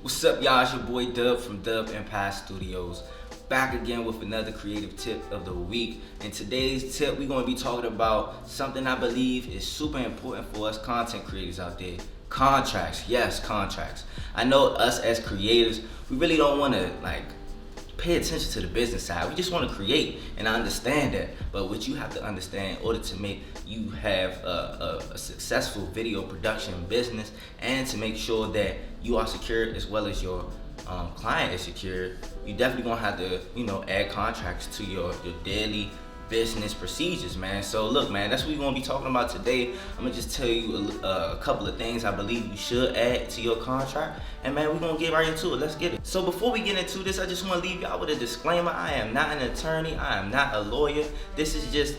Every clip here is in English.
What's up, y'all? It's your boy Dub from DuBBEmpire Studios. Back again with another creative tip of the week. In today's tip, we're going to be talking about something I believe is super important for us content creators out there. Contracts. Yes, contracts. I know us as creators, we really don't want to pay attention to the business side. We just want to create, and I understand that. But what you have to understand in order to make you have a successful video production business, and to make sure that you are secure as well as your client is secure, you definitely gonna have to add contracts to your daily business procedures, man. So look, man, that's what we're gonna be talking about today. I'm gonna just tell you a couple of things I believe you should add to your contract, and man, we're gonna get right into it. Let's get it. So before we get into this, I just want to leave y'all with a disclaimer. I am not an attorney, I am not a lawyer. This is just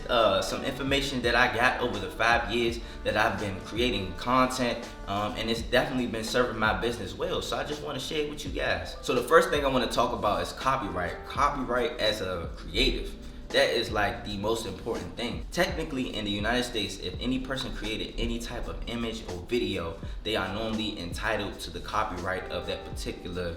some information that I got over the 5 years that I've been creating content, and it's definitely been serving my business well, so I just want to share it with you guys. So the first thing I want to talk about is copyright. Copyright as a creative, that is like the most important thing. Technically, in the United States, if any person created any type of image or video, they are normally entitled to the copyright of that particular,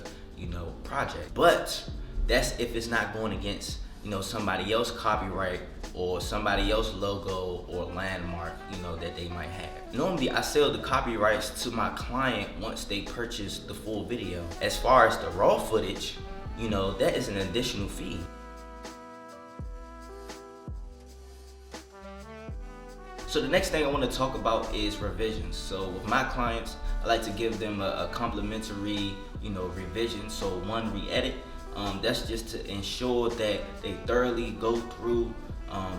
project. But that's if it's not going against, somebody else's copyright or somebody else's logo or landmark, that they might have. Normally, I sell the copyrights to my client once they purchase the full video. As far as the raw footage, that is an additional fee. So the next thing I want to talk about is revisions. So with my clients, I like to give them a complimentary, revision. So one re-edit. That's just to ensure that they thoroughly go through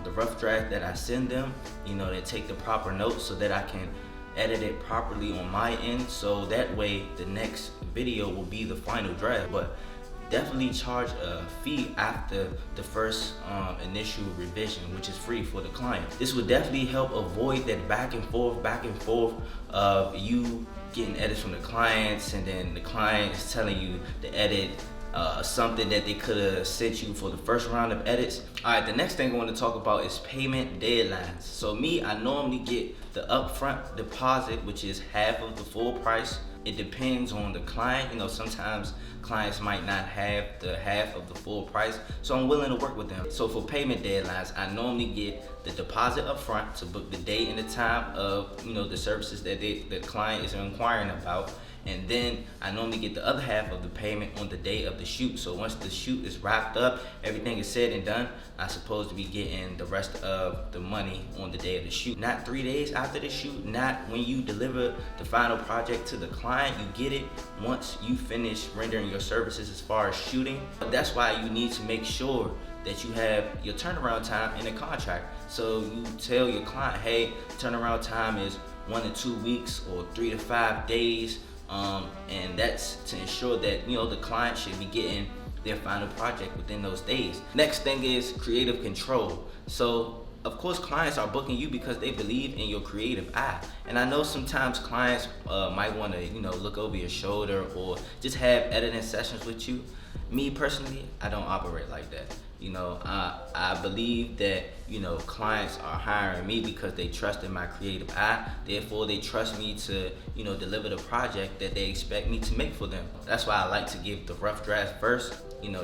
the rough draft that I send them. They take the proper notes so that I can edit it properly on my end. So that way the next video will be the final draft. But definitely charge a fee after the first initial revision, which is free for the client. This would definitely help avoid that back and forth of you getting edits from the clients, and then the client is telling you to edit something that they could have sent you for the first round of edits. All right, the next thing I want to talk about is payment deadlines. So me, I normally get the upfront deposit, which is half of the full price. It depends on the client. Sometimes clients might not have the half of the full price, so I'm willing to work with them. So for payment deadlines, I normally get the deposit up front to book the date and the time of the services that the client is inquiring about, and then I normally get the other half of the payment on the day of the shoot. So once the shoot is wrapped up, everything is said and done, I'm supposed to be getting the rest of the money on the day of the shoot. Not 3 days after the shoot, not when you deliver the final project to the client. You get it once you finish rendering your services as far as shooting. But that's why you need to make sure that you have your turnaround time in the contract. So you tell your client, hey, turnaround time is 1 to 2 weeks or 3 to 5 days. And that's to ensure that the client should be getting their final project within those days. Next thing is creative control. So of course, clients are booking you because they believe in your creative eye. And I know sometimes clients might want to look over your shoulder or just have editing sessions with you. Me personally, I don't operate like that. I believe that clients are hiring me because they trust in my creative eye. Therefore, they trust me to deliver the project that they expect me to make for them. That's why I like to give the rough draft first.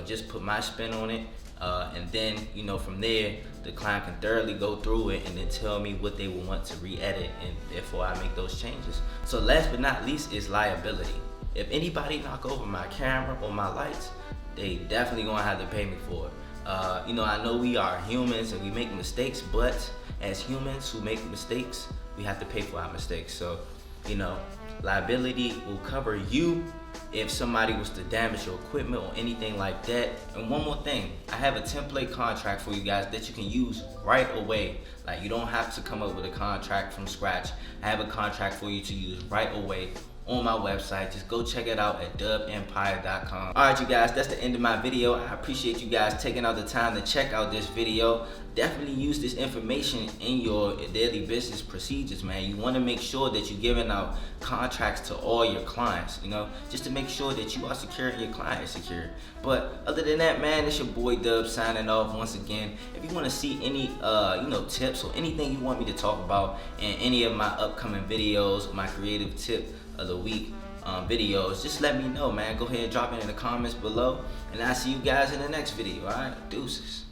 Just put my spin on it, and then from there the client can thoroughly go through it and then tell me what they will want to re-edit, and therefore I make those changes. So last but not least is liability. If anybody knock over my camera or my lights, they definitely gonna have to pay me for it. I know we are humans and we make mistakes, but as humans who make mistakes, we have to pay for our mistakes. So, liability will cover you if somebody was to damage your equipment or anything like that. And one more thing, I have a template contract for you guys that you can use right away. Like, you don't have to come up with a contract from scratch. I have a contract for you to use right away on my website. Just go check it out at DuBBEmpire.com. Alright, you guys, that's the end of my video. I appreciate you guys taking out the time to check out this video. Definitely use this information in your daily business procedures, man. You want to make sure that you're giving out contracts to all your clients, just to make sure that you are secure and your client is secure. But other than that, man, it's your boy Dub signing off once again. If you want to see any tips or anything you want me to talk about in any of my upcoming videos, my creative tip of the week, videos, just let me know, man. Go ahead and drop it in the comments below, and I'll see you guys in the next video. All right, deuces.